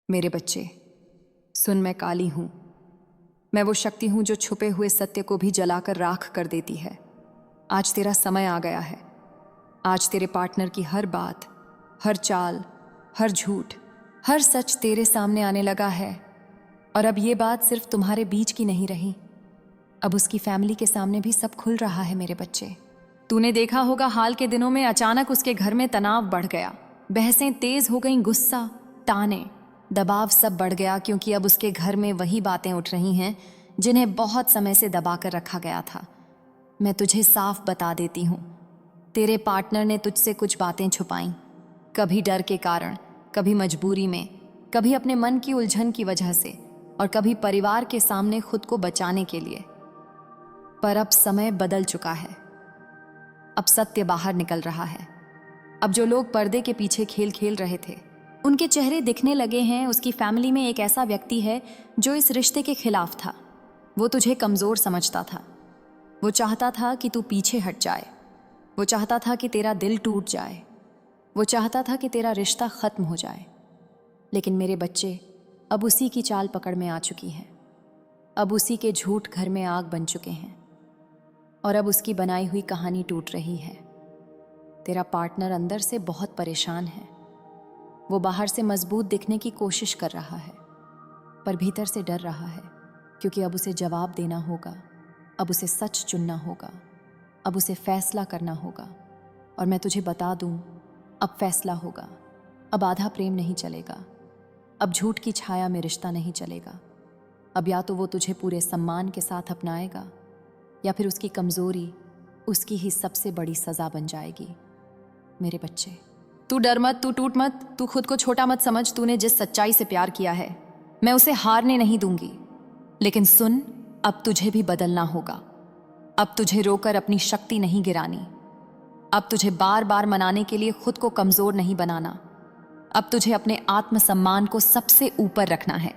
मेरे बच्चे, सुन, मैं काली हूं। मैं वो शक्ति हूं जो छुपे हुए सत्य को भी जलाकर राख कर देती है। आज तेरा समय आ गया है। आज तेरे पार्टनर की हर बात, हर चाल, हर झूठ, हर सच तेरे सामने आने लगा है। और अब ये बात सिर्फ तुम्हारे बीच की नहीं रही, अब उसकी फैमिली के सामने भी सब खुल रहा है। मेरे बच्चे, तूने देखा होगा हाल के दिनों में अचानक उसके घर में तनाव बढ़ गया, बहसें तेज हो गईं, गुस्सा, ताने, दबाव सब बढ़ गया, क्योंकि अब उसके घर में वही बातें उठ रही हैं जिन्हें बहुत समय से दबा कर रखा गया था। मैं तुझे साफ बता देती हूँ, तेरे पार्टनर ने तुझसे कुछ बातें छुपाई, कभी डर के कारण, कभी मजबूरी में, कभी अपने मन की उलझन की वजह से, और कभी परिवार के सामने खुद को बचाने के लिए। पर अब समय बदल चुका है। अब सत्य बाहर निकल रहा है। अब जो लोग पर्दे के पीछे खेल खेल रहे थे, उनके चेहरे दिखने लगे हैं। उसकी फैमिली में एक ऐसा व्यक्ति है जो इस रिश्ते के खिलाफ था। वो तुझे कमजोर समझता था। वो चाहता था कि तू पीछे हट जाए। वो चाहता था कि तेरा दिल टूट जाए। वो चाहता था कि तेरा रिश्ता खत्म हो जाए। लेकिन मेरे बच्चे, अब उसी की चाल पकड़ में आ चुकी है। अब उसी के झूठ घर में आग बन चुके हैं, और अब उसकी बनाई हुई कहानी टूट रही है। तेरा पार्टनर अंदर से बहुत परेशान है। वो बाहर से मजबूत दिखने की कोशिश कर रहा है, पर भीतर से डर रहा है, क्योंकि अब उसे जवाब देना होगा। अब उसे सच चुनना होगा। अब उसे फैसला करना होगा। और मैं तुझे बता दूं, अब फैसला होगा। अब आधा प्रेम नहीं चलेगा। अब झूठ की छाया में रिश्ता नहीं चलेगा। अब या तो वो तुझे पूरे सम्मान के साथ अपनाएगा, या फिर उसकी कमजोरी उसकी ही सबसे बड़ी सजा बन जाएगी। मेरे बच्चे, तू डर मत, तू टूट मत, तू खुद को छोटा मत समझ। तूने जिस सच्चाई से प्यार किया है, मैं उसे हारने नहीं दूंगी। लेकिन सुन, अब तुझे भी बदलना होगा। अब तुझे रोकर अपनी शक्ति नहीं गिरानी। अब तुझे बार बार मनाने के लिए खुद को कमजोर नहीं बनाना। अब तुझे अपने आत्मसम्मान को सबसे ऊपर रखना है,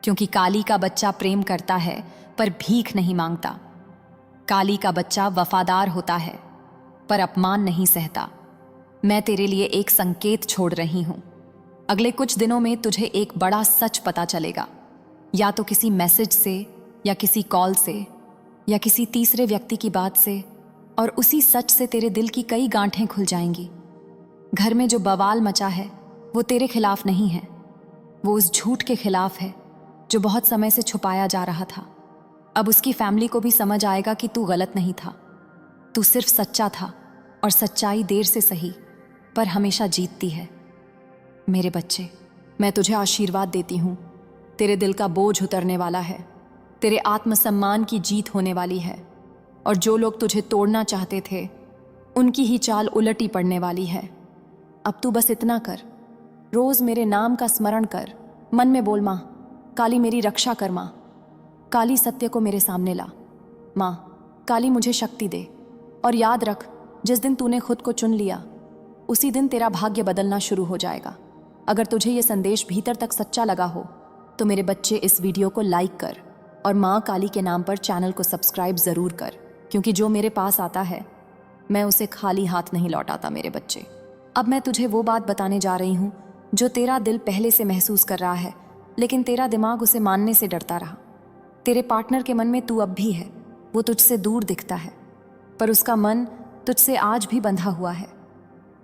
क्योंकि काली का बच्चा प्रेम करता है पर भीख नहीं मांगता। काली का बच्चा वफादार होता है पर अपमान नहीं सहता। मैं तेरे लिए एक संकेत छोड़ रही हूं। अगले कुछ दिनों में तुझे एक बड़ा सच पता चलेगा, या तो किसी मैसेज से, या किसी कॉल से, या किसी तीसरे व्यक्ति की बात से, और उसी सच से तेरे दिल की कई गांठें खुल जाएंगी। घर में जो बवाल मचा है वो तेरे खिलाफ नहीं है, वो उस झूठ के खिलाफ है जो बहुत समय से छुपाया जा रहा था। अब उसकी फैमिली को भी समझ आएगा कि तू गलत नहीं था, तू सिर्फ सच्चा था, और सच्चाई देर से सही पर हमेशा जीतती है। मेरे बच्चे, मैं तुझे आशीर्वाद देती हूँ। तेरे दिल का बोझ उतरने वाला है। तेरे आत्मसम्मान की जीत होने वाली है, और जो लोग तुझे तोड़ना चाहते थे उनकी ही चाल उलटी पड़ने वाली है। अब तू बस इतना कर, रोज मेरे नाम का स्मरण कर, मन में बोल, माँ काली मेरी रक्षा कर, माँ काली सत्य को मेरे सामने ला, माँ काली मुझे शक्ति दे। और याद रख, जिस दिन तूने खुद को चुन लिया, उसी दिन तेरा भाग्य बदलना शुरू हो जाएगा। अगर तुझे ये संदेश भीतर तक सच्चा लगा हो तो मेरे बच्चे, इस वीडियो को लाइक कर, और माँ काली के नाम पर चैनल को सब्सक्राइब ज़रूर कर, क्योंकि जो मेरे पास आता है मैं उसे खाली हाथ नहीं लौटाता। मेरे बच्चे, अब मैं तुझे वो बात बताने जा रही हूँ जो तेरा दिल पहले से महसूस कर रहा है, लेकिन तेरा दिमाग उसे मानने से डरता रहा। तेरे पार्टनर के मन में तू अब भी है। वो तुझसे दूर दिखता है, पर उसका मन तुझसे आज भी बंधा हुआ है।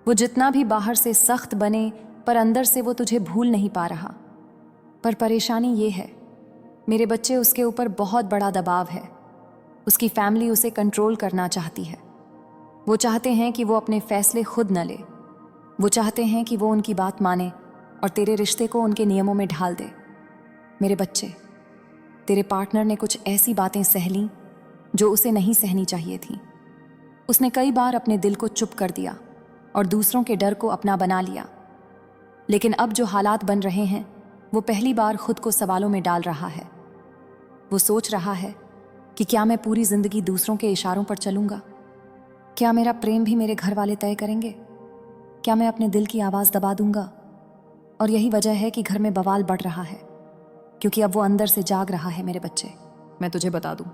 वो जितना भी बाहर से सख्त बने, पर अंदर से वो तुझे भूल नहीं पा रहा। पर परेशानी ये है मेरे बच्चे, उसके ऊपर बहुत बड़ा दबाव है। उसकी फैमिली उसे कंट्रोल करना चाहती है। वो चाहते हैं कि वो अपने फैसले खुद न ले। वो चाहते हैं कि वो उनकी बात माने और तेरे रिश्ते को उनके नियमों में ढाल दे। मेरे बच्चे, तेरे पार्टनर ने कुछ ऐसी बातें सह लीं जो उसे नहीं सहनी चाहिए थी। उसने कई बार अपने दिल को चुप कर दिया और दूसरों के डर को अपना बना लिया। लेकिन अब जो हालात बन रहे हैं, वो पहली बार खुद को सवालों में डाल रहा है। वो सोच रहा है कि क्या मैं पूरी जिंदगी दूसरों के इशारों पर चलूंगा? क्या मेरा प्रेम भी मेरे घर वाले तय करेंगे? क्या मैं अपने दिल की आवाज़ दबा दूंगा? और यही वजह है कि घर में बवाल बढ़ रहा है, क्योंकि अब वो अंदर से जाग रहा है। मेरे बच्चे, मैं तुझे बता दूं,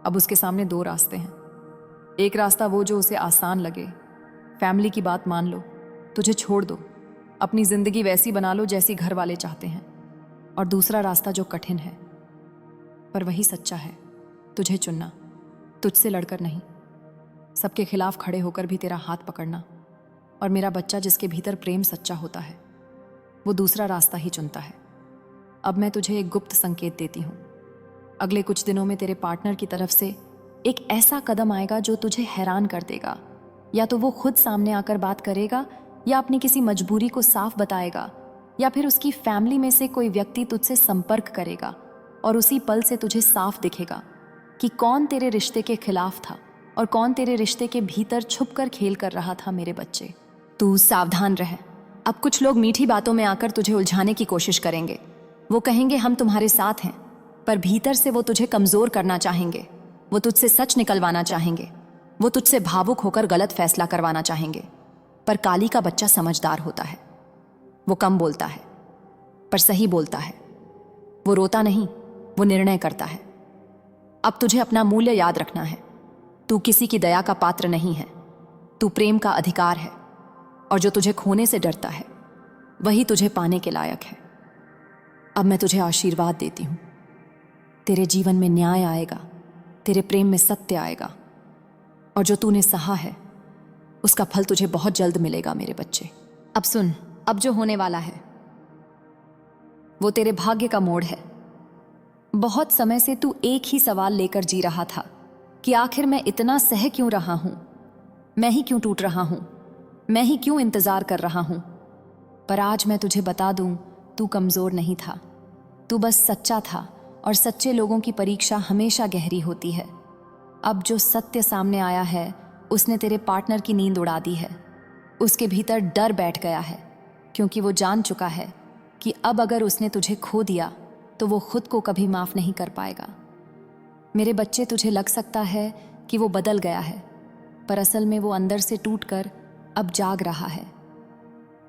अब उसके सामने दो रास्ते हैं। एक रास्ता वो जो उसे आसान लगे, फैमिली की बात मान लो, तुझे छोड़ दो, अपनी जिंदगी वैसी बना लो जैसी घर वाले चाहते हैं, और दूसरा रास्ता जो कठिन है पर वही सच्चा है, तुझे चुनना, तुझसे लड़कर नहीं, सबके खिलाफ खड़े होकर भी तेरा हाथ पकड़ना। और मेरा बच्चा जिसके भीतर प्रेम सच्चा होता है वो दूसरा रास्ता ही चुनता है। अब मैं तुझे एक गुप्त संकेत देती हूँ। अगले कुछ दिनों में तेरे पार्टनर की तरफ से एक ऐसा कदम आएगा जो तुझे हैरान कर देगा। या तो वो खुद सामने आकर बात करेगा, या अपनी किसी मजबूरी को साफ बताएगा, या फिर उसकी फैमिली में से कोई व्यक्ति तुझसे संपर्क करेगा, और उसी पल से तुझे साफ दिखेगा कि कौन तेरे रिश्ते के खिलाफ था और कौन तेरे रिश्ते के भीतर छुप कर खेल कर रहा था। मेरे बच्चे, तू सावधान रह। अब कुछ लोग मीठी बातों में आकर तुझे उलझाने की कोशिश करेंगे। वो कहेंगे हम तुम्हारे साथ हैं, पर भीतर से वो तुझे कमजोर करना चाहेंगे। वो तुझसे सच निकलवाना चाहेंगे। वो तुझसे भावुक होकर गलत फैसला करवाना चाहेंगे। पर काली का बच्चा समझदार होता है। वो कम बोलता है पर सही बोलता है। वो रोता नहीं, वो निर्णय करता है। अब तुझे अपना मूल्य याद रखना है। तू किसी की दया का पात्र नहीं है। तू प्रेम का अधिकार है, और जो तुझे खोने से डरता है वही तुझे पाने के लायक है। अब मैं तुझे आशीर्वाद देती हूं। तेरे जीवन में न्याय आएगा, तेरे प्रेम में सत्य आएगा, और जो तूने सहा है उसका फल तुझे बहुत जल्द मिलेगा। मेरे बच्चे, अब सुन, अब जो होने वाला है वो तेरे भाग्य का मोड़ है। बहुत समय से तू एक ही सवाल लेकर जी रहा था कि आखिर मैं इतना सह क्यों रहा हूं, मैं ही क्यों टूट रहा हूं, मैं ही क्यों इंतजार कर रहा हूं। पर आज मैं तुझे बता दूं, तू कमजोर नहीं था, तू बस सच्चा था, और सच्चे लोगों की परीक्षा हमेशा गहरी होती है। अब जो सत्य सामने आया है उसने तेरे पार्टनर की नींद उड़ा दी है। उसके भीतर डर बैठ गया है, क्योंकि वो जान चुका है कि अब अगर उसने तुझे खो दिया तो वो खुद को कभी माफ नहीं कर पाएगा। मेरे बच्चे, तुझे लग सकता है कि वो बदल गया है, पर असल में वो अंदर से टूटकर अब जाग रहा है।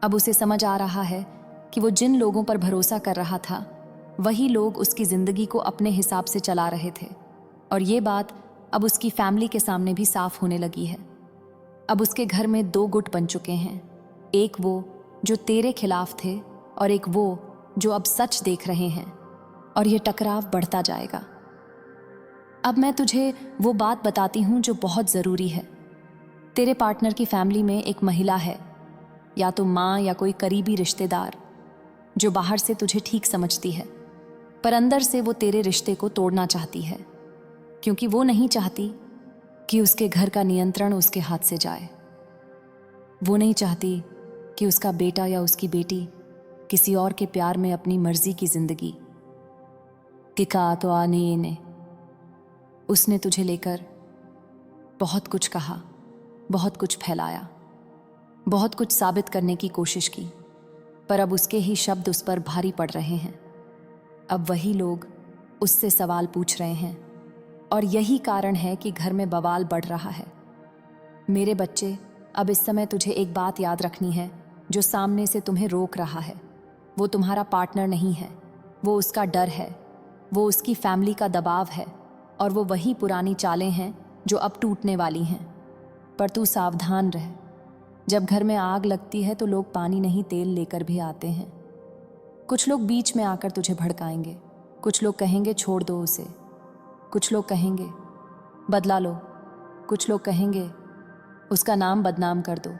अब उसे समझ आ रहा है कि वो जिन लोगों पर भरोसा कर रहा था वही लोग उसकी जिंदगी को अपने हिसाब से चला रहे थे। और ये बात अब उसकी फैमिली के सामने भी साफ होने लगी है। अब उसके घर में दो गुट बन चुके हैं, एक वो जो तेरे खिलाफ थे और एक वो जो अब सच देख रहे हैं, और ये टकराव बढ़ता जाएगा। अब मैं तुझे वो बात बताती हूँ जो बहुत ज़रूरी है। तेरे पार्टनर की फैमिली में एक महिला है, या तो माँ या कोई करीबी रिश्तेदार, जो बाहर से तुझे ठीक समझती है पर अंदर से वो तेरे रिश्ते को तोड़ना चाहती है, क्योंकि वो नहीं चाहती कि उसके घर का नियंत्रण उसके हाथ से जाए। वो नहीं चाहती कि उसका बेटा या उसकी बेटी किसी और के प्यार में अपनी मर्जी की जिंदगी टिका तो आने ने। उसने तुझे लेकर बहुत कुछ कहा, बहुत कुछ फैलाया, बहुत कुछ साबित करने की कोशिश की, पर अब उसके ही शब्द उस पर भारी पड़ रहे हैं। अब वही लोग उससे सवाल पूछ रहे हैं, और यही कारण है कि घर में बवाल बढ़ रहा है। मेरे बच्चे, अब इस समय तुझे एक बात याद रखनी है जो सामने से तुम्हें रोक रहा है। वो तुम्हारा पार्टनर नहीं है, वो उसका डर है, वो उसकी फैमिली का दबाव है, और वो वही पुरानी चालें हैं जो अब टूटने वाली हैं। पर तू सावधान रह। जब घर में आग लगती है तो लोग पानी नहीं तेल लेकर भी आते हैं। कुछ लोग बीच में आकर तुझे भड़काएंगे, कुछ लोग कहेंगे छोड़ दो उसे, कुछ लोग कहेंगे बदला लो, कुछ लोग कहेंगे उसका नाम बदनाम कर दो।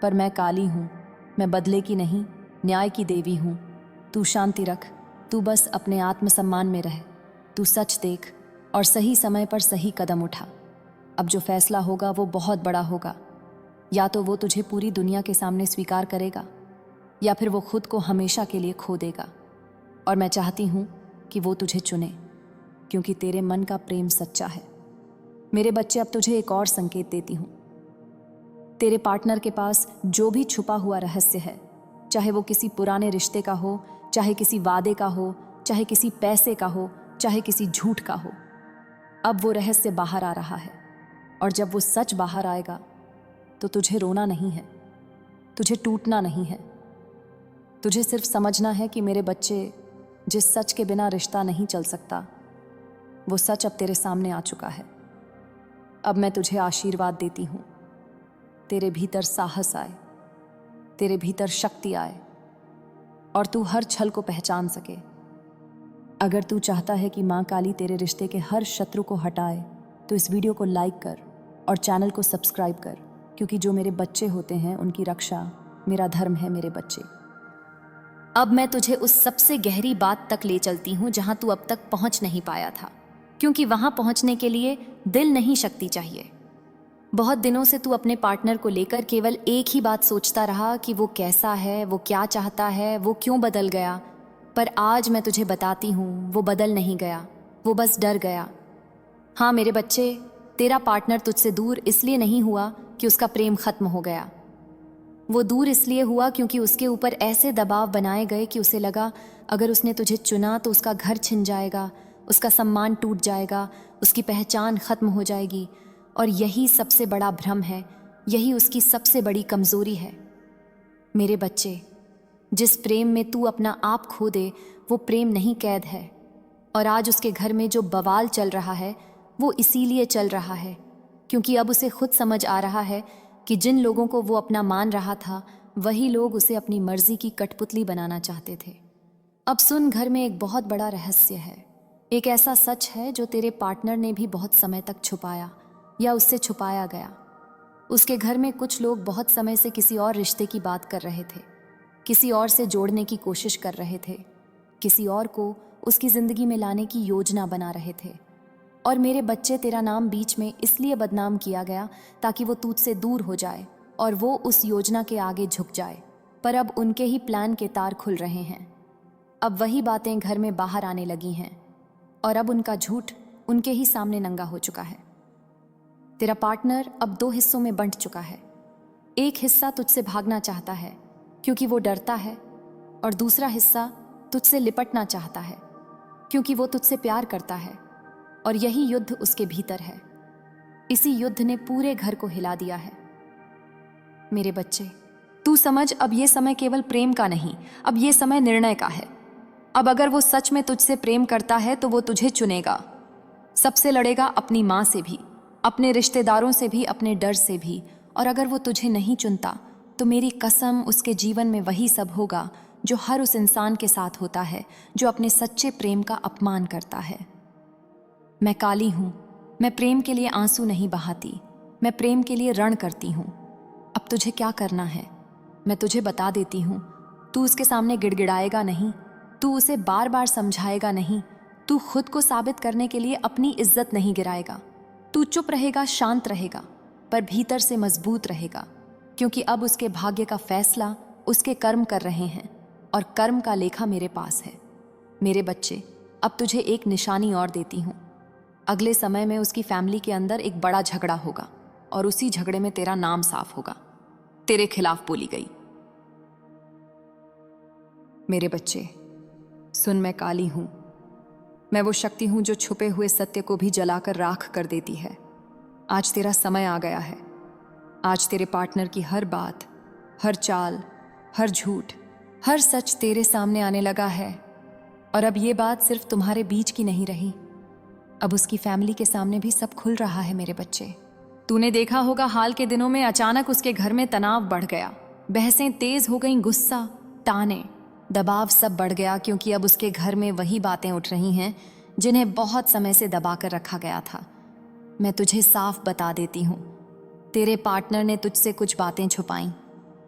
पर मैं काली हूँ, मैं बदले की नहीं, न्याय की देवी हूँ। तू शांति रख, तू बस अपने आत्मसम्मान में रह, तू सच देख और सही समय पर सही कदम उठा। अब जो फैसला होगा वो बहुत बड़ा होगा। या तो वो तुझे पूरी दुनिया के सामने स्वीकार करेगा, या फिर वो खुद को हमेशा के लिए खो देगा। और मैं चाहती हूँ कि वो तुझे चुने, क्योंकि तेरे मन का प्रेम सच्चा है। मेरे बच्चे, अब तुझे एक और संकेत देती हूँ। तेरे पार्टनर के पास जो भी छुपा हुआ रहस्य है, चाहे वो किसी पुराने रिश्ते का हो, चाहे किसी वादे का हो, चाहे किसी पैसे का हो, चाहे किसी झूठ का हो, अब वो रहस्य बाहर आ रहा है। और जब वो सच बाहर आएगा तो तुझे रोना नहीं है, तुझे टूटना नहीं है। तुझे सिर्फ समझना है कि मेरे बच्चे, जिस सच के बिना रिश्ता नहीं चल सकता, वो सच अब तेरे सामने आ चुका है। अब मैं तुझे आशीर्वाद देती हूँ, तेरे भीतर साहस आए, तेरे भीतर शक्ति आए और तू हर छल को पहचान सके। अगर तू चाहता है कि माँ काली तेरे रिश्ते के हर शत्रु को हटाए तो इस वीडियो को लाइक कर और चैनल को सब्सक्राइब कर, क्योंकि जो मेरे बच्चे होते हैं उनकी रक्षा मेरा धर्म है मेरे बच्चे। अब मैं तुझे उस सबसे गहरी बात तक ले चलती हूँ जहाँ तू अब तक पहुँच नहीं पाया था, क्योंकि वहाँ पहुँचने के लिए दिल नहीं शक्ति चाहिए। बहुत दिनों से तू अपने पार्टनर को लेकर केवल एक ही बात सोचता रहा कि वो कैसा है, वो क्या चाहता है, वो क्यों बदल गया। पर आज मैं तुझे बताती हूँ, वो बदल नहीं गया, वो बस डर गया। हाँ मेरे बच्चे, तेरा पार्टनर तुझसे दूर इसलिए नहीं हुआ कि उसका प्रेम खत्म हो गया। वो दूर इसलिए हुआ क्योंकि उसके ऊपर ऐसे दबाव बनाए गए कि उसे लगा अगर उसने तुझे चुना तो उसका घर छिन जाएगा, उसका सम्मान टूट जाएगा, उसकी पहचान खत्म हो जाएगी। और यही सबसे बड़ा भ्रम है, यही उसकी सबसे बड़ी कमजोरी है। मेरे बच्चे, जिस प्रेम में तू अपना आप खो दे वो प्रेम नहीं कैद है। और आज उसके घर में जो बवाल चल रहा है वो इसीलिए चल रहा है क्योंकि अब उसे खुद समझ आ रहा है कि जिन लोगों को वो अपना मान रहा था वही लोग उसे अपनी मर्जी की कठपुतली बनाना चाहते थे। अब सुन, घर में एक बहुत बड़ा रहस्य है, एक ऐसा सच है जो तेरे पार्टनर ने भी बहुत समय तक छुपाया या उससे छुपाया गया। उसके घर में कुछ लोग बहुत समय से किसी और रिश्ते की बात कर रहे थे, किसी और से जोड़ने की कोशिश कर रहे थे, किसी और को उसकी जिंदगी में लाने की योजना बना रहे थे। और मेरे बच्चे, तेरा नाम बीच में इसलिए बदनाम किया गया ताकि वो तुझसे दूर हो जाए और वो उस योजना के आगे झुक जाए। पर अब उनके ही प्लान के तार खुल रहे हैं। अब वही बातें घर में बाहर आने लगी हैं और अब उनका झूठ उनके ही सामने नंगा हो चुका है। तेरा पार्टनर अब 2 हिस्सों में बंट चुका है। एक हिस्सा तुझसे भागना चाहता है क्योंकि वो डरता है, और दूसरा हिस्सा तुझसे लिपटना चाहता है क्योंकि वो तुझसे प्यार करता है। और यही युद्ध उसके भीतर है। इसी युद्ध ने पूरे घर को हिला दिया है। मेरे बच्चे, तू समझ, अब ये समय केवल प्रेम का नहीं, अब ये समय निर्णय का है। अब अगर वो सच में तुझसे प्रेम करता है तो वो तुझे चुनेगा, सबसे लड़ेगा, अपनी माँ से भी, अपने रिश्तेदारों से भी, अपने डर से भी। और अगर वो तुझे नहीं चुनता तो मेरी कसम, उसके जीवन में वही सब होगा जो हर उस इंसान के साथ होता है जो अपने सच्चे प्रेम का अपमान करता है। मैं काली हूँ, मैं प्रेम के लिए आंसू नहीं बहाती, मैं प्रेम के लिए रण करती हूँ। अब तुझे क्या करना है मैं तुझे बता देती हूँ। तू उसके सामने गिड़गिड़ाएगा नहीं, तू उसे बार बार समझाएगा नहीं, तू खुद को साबित करने के लिए अपनी इज्जत नहीं गिराएगा। तू चुप रहेगा, शांत रहेगा, पर भीतर से मजबूत रहेगा, क्योंकि अब उसके भाग्य का फैसला उसके कर्म कर रहे हैं और कर्म का लेखा मेरे पास है। मेरे बच्चे, अब तुझे एक निशानी और देती हूँ। अगले समय में उसकी फैमिली के अंदर एक बड़ा झगड़ा होगा और उसी झगड़े में तेरा नाम साफ होगा, तेरे खिलाफ बोली गई। मेरे बच्चे सुन, मैं काली हूं, मैं वो शक्ति हूं जो छुपे हुए सत्य को भी जलाकर राख कर देती है। आज तेरा समय आ गया है। आज तेरे पार्टनर की हर बात, हर चाल, हर झूठ, हर सच तेरे सामने आने लगा है। और अब ये बात सिर्फ तुम्हारे बीच की नहीं रही, अब उसकी फैमिली के सामने भी सब खुल रहा है। मेरे बच्चे, तूने देखा होगा हाल के दिनों में अचानक उसके घर में तनाव बढ़ गया, बहसें तेज हो गईं, गुस्सा, ताने, दबाव सब बढ़ गया, क्योंकि अब उसके घर में वही बातें उठ रही हैं जिन्हें बहुत समय से दबा कर रखा गया था। मैं तुझे साफ बता देती हूँ, तेरे पार्टनर ने तुझसे कुछ बातें छुपाई,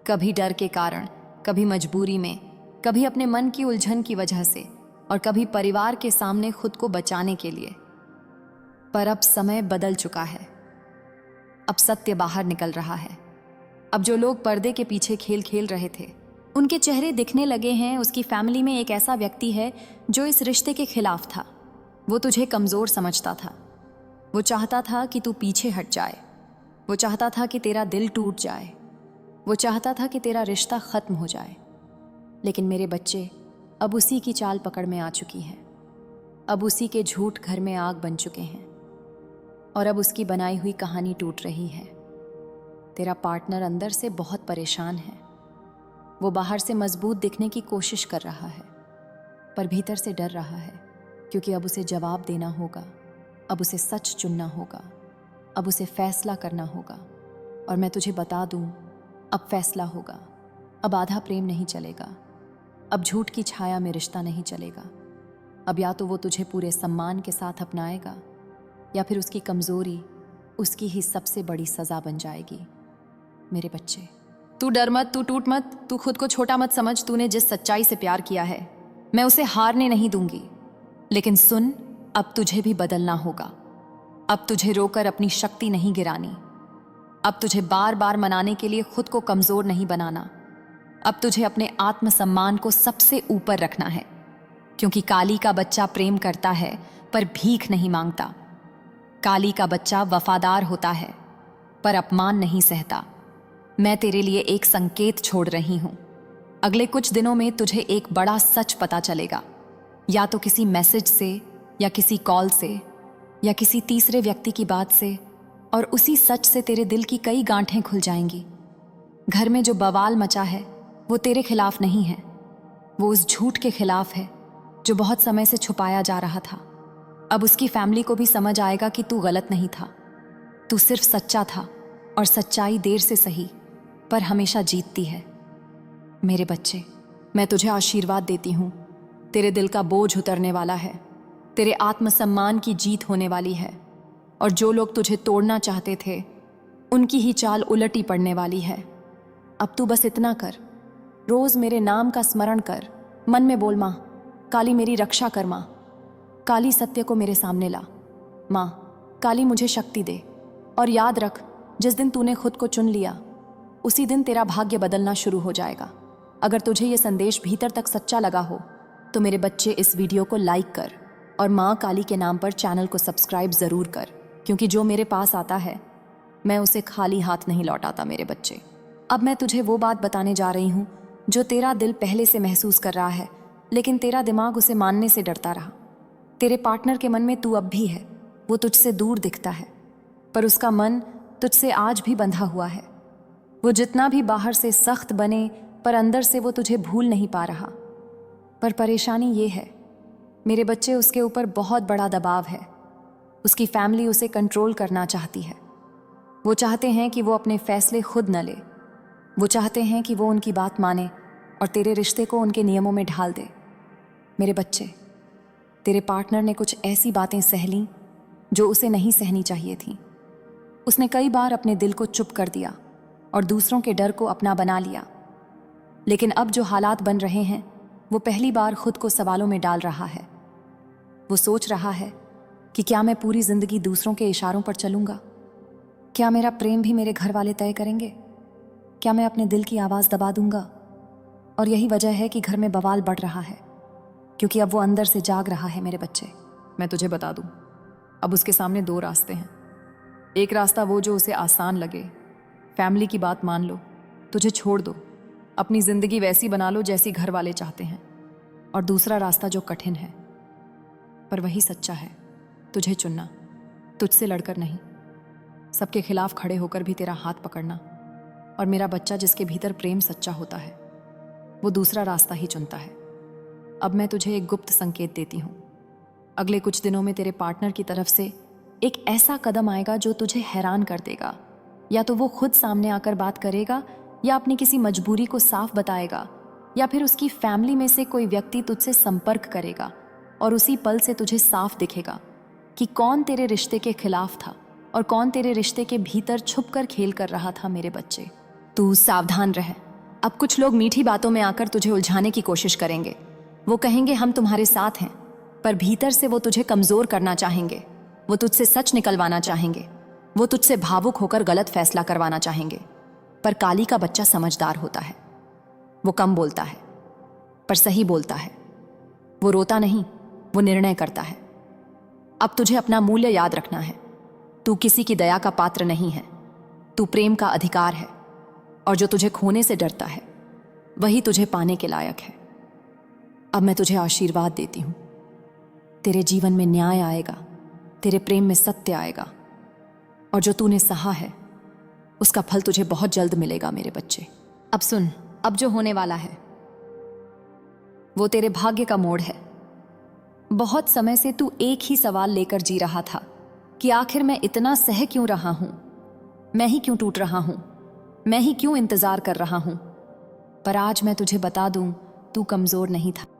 कभी डर के कारण, कभी मजबूरी में, कभी अपने मन की उलझन की वजह से, और कभी परिवार के सामने खुद को बचाने के लिए। पर अब समय बदल चुका है, अब सत्य बाहर निकल रहा है। अब जो लोग पर्दे के पीछे खेल खेल रहे थे उनके चेहरे दिखने लगे हैं। उसकी फैमिली में एक ऐसा व्यक्ति है जो इस रिश्ते के खिलाफ था। वो तुझे कमजोर समझता था, वो चाहता था कि तू पीछे हट जाए, वो चाहता था कि तेरा दिल टूट जाए, वो चाहता था कि तेरा रिश्ता खत्म हो जाए। लेकिन मेरे बच्चे, अब उसी की चाल पकड़ में आ चुकी है। अब उसी के झूठ घर में आग बन चुके हैं और अब उसकी बनाई हुई कहानी टूट रही है। तेरा पार्टनर अंदर से बहुत परेशान है। वो बाहर से मजबूत दिखने की कोशिश कर रहा है, पर भीतर से डर रहा है, क्योंकि अब उसे जवाब देना होगा, अब उसे सच चुनना होगा, अब उसे फैसला करना होगा। और मैं तुझे बता दूं, अब फैसला होगा, अब आधा प्रेम नहीं चलेगा, अब झूठ की छाया में रिश्ता नहीं चलेगा। अब या तो वो तुझे पूरे सम्मान के साथ अपनाएगा या फिर उसकी कमजोरी उसकी ही सबसे बड़ी सजा बन जाएगी। मेरे बच्चे, तू डर मत, तू टूट मत, तू खुद को छोटा मत समझ। तूने जिस सच्चाई से प्यार किया है मैं उसे हारने नहीं दूंगी। लेकिन सुन, अब तुझे भी बदलना होगा। अब तुझे रोकर अपनी शक्ति नहीं गिरानी। अब तुझे बार बार मनाने के लिए खुद को कमजोर नहीं बनाना। अब तुझे अपने आत्मसम्मान को सबसे ऊपर रखना है, क्योंकि काली का बच्चा प्रेम करता है पर भीख नहीं मांगता। काली का बच्चा वफादार होता है पर अपमान नहीं सहता। मैं तेरे लिए एक संकेत छोड़ रही हूं। अगले कुछ दिनों में तुझे एक बड़ा सच पता चलेगा, या तो किसी मैसेज से या किसी कॉल से या किसी तीसरे व्यक्ति की बात से, और उसी सच से तेरे दिल की कई गांठें खुल जाएंगी। घर में जो बवाल मचा है वो तेरे खिलाफ नहीं है, वो उस झूठ के खिलाफ है जो बहुत समय से छुपाया जा रहा था। अब उसकी फैमिली को भी समझ आएगा कि तू गलत नहीं था, तू सिर्फ सच्चा था, और सच्चाई देर से सही पर हमेशा जीतती है। मेरे बच्चे, मैं तुझे आशीर्वाद देती हूँ। तेरे दिल का बोझ उतरने वाला है, तेरे आत्मसम्मान की जीत होने वाली है, और जो लोग तुझे तोड़ना चाहते थे उनकी ही चाल उलटी पड़ने वाली है। अब तू बस इतना कर, रोज मेरे नाम का स्मरण कर, मन में बोल, माँ काली मेरी रक्षा कर, माँ काली सत्य को मेरे सामने ला, माँ काली मुझे शक्ति दे। और याद रख, जिस दिन तूने खुद को चुन लिया उसी दिन तेरा भाग्य बदलना शुरू हो जाएगा। अगर तुझे ये संदेश भीतर तक सच्चा लगा हो तो मेरे बच्चे इस वीडियो को लाइक कर और माँ काली के नाम पर चैनल को सब्सक्राइब ज़रूर कर, क्योंकि जो मेरे पास आता है मैं उसे खाली हाथ नहीं लौटाता। मेरे बच्चे, अब मैं तुझे वो बात बताने जा रही हूँ जो तेरा दिल पहले से महसूस कर रहा है, लेकिन तेरा दिमाग उसे मानने से डरता रहा। तेरे पार्टनर के मन में तू अब भी है, वो तुझसे दूर दिखता है पर उसका मन तुझसे आज भी बंधा हुआ है। वो जितना भी बाहर से सख्त बने पर अंदर से वो तुझे भूल नहीं पा रहा। पर परेशानी ये है मेरे बच्चे, उसके ऊपर बहुत बड़ा दबाव है। उसकी फैमिली उसे कंट्रोल करना चाहती है। वो चाहते हैं कि वो अपने फैसले खुद न ले। वो चाहते हैं कि वो उनकी बात माने और तेरे रिश्ते को उनके नियमों में ढाल दे। मेरे बच्चे, तेरे पार्टनर ने कुछ ऐसी बातें सह लीं जो उसे नहीं सहनी चाहिए थी। उसने कई बार अपने दिल को चुप कर दिया और दूसरों के डर को अपना बना लिया। लेकिन अब जो हालात बन रहे हैं वो पहली बार खुद को सवालों में डाल रहा है। वो सोच रहा है कि क्या मैं पूरी जिंदगी दूसरों के इशारों पर चलूंगा? क्या मेरा प्रेम भी मेरे घर वाले तय करेंगे? क्या मैं अपने दिल की आवाज़ दबा दूंगा? और यही वजह है कि घर में बवाल बढ़ रहा है, क्योंकि अब वो अंदर से जाग रहा है। मेरे बच्चे, मैं तुझे बता दूं, अब उसके सामने दो रास्ते हैं। एक रास्ता वो जो उसे आसान लगे, फैमिली की बात मान लो, तुझे छोड़ दो, अपनी ज़िंदगी वैसी बना लो जैसी घर वाले चाहते हैं। और दूसरा रास्ता जो कठिन है पर वही सच्चा है, तुझे चुनना, तुझसे लड़कर नहीं, सबके खिलाफ खड़े होकर भी तेरा हाथ पकड़ना। और मेरा बच्चा, जिसके भीतर प्रेम सच्चा होता है वो दूसरा रास्ता ही चुनता है। अब मैं तुझे एक गुप्त संकेत देती हूँ। अगले कुछ दिनों में तेरे पार्टनर की तरफ से एक ऐसा कदम आएगा जो तुझे हैरान कर देगा। या तो वो खुद सामने आकर बात करेगा, या अपनी किसी मजबूरी को साफ बताएगा, या फिर उसकी फैमिली में से कोई व्यक्ति तुझसे संपर्क करेगा और उसी पल से तुझे साफ दिखेगा कि कौन तेरे रिश्ते के खिलाफ था और कौन तेरे रिश्ते के भीतर छुप कर खेल कर रहा था। मेरे बच्चे, तू सावधान रह। अब कुछ लोग मीठी बातों में आकर तुझे उलझाने की कोशिश करेंगे। वो कहेंगे हम तुम्हारे साथ हैं, पर भीतर से वो तुझे कमजोर करना चाहेंगे। वो तुझसे सच निकलवाना चाहेंगे। वो तुझसे भावुक होकर गलत फैसला करवाना चाहेंगे। पर काली का बच्चा समझदार होता है। वो कम बोलता है पर सही बोलता है। वो रोता नहीं, वो निर्णय करता है। अब तुझे अपना मूल्य याद रखना है। तू किसी की दया का पात्र नहीं है। तू प्रेम का अधिकार है, और जो तुझे खोने से डरता है वही तुझे पाने के लायक है। अब मैं तुझे आशीर्वाद देती हूं। तेरे जीवन में न्याय आएगा, तेरे प्रेम में सत्य आएगा, और जो तूने सहा है उसका फल तुझे बहुत जल्द मिलेगा। मेरे बच्चे, अब सुन, अब जो होने वाला है वो तेरे भाग्य का मोड़ है। बहुत समय से तू एक ही सवाल लेकर जी रहा था कि आखिर मैं इतना सह क्यों रहा हूं, मैं ही क्यों टूट रहा हूं, मैं ही क्यों इंतजार कर रहा हूं। पर आज मैं तुझे बता दूं, तू कमज़ोर नहीं था।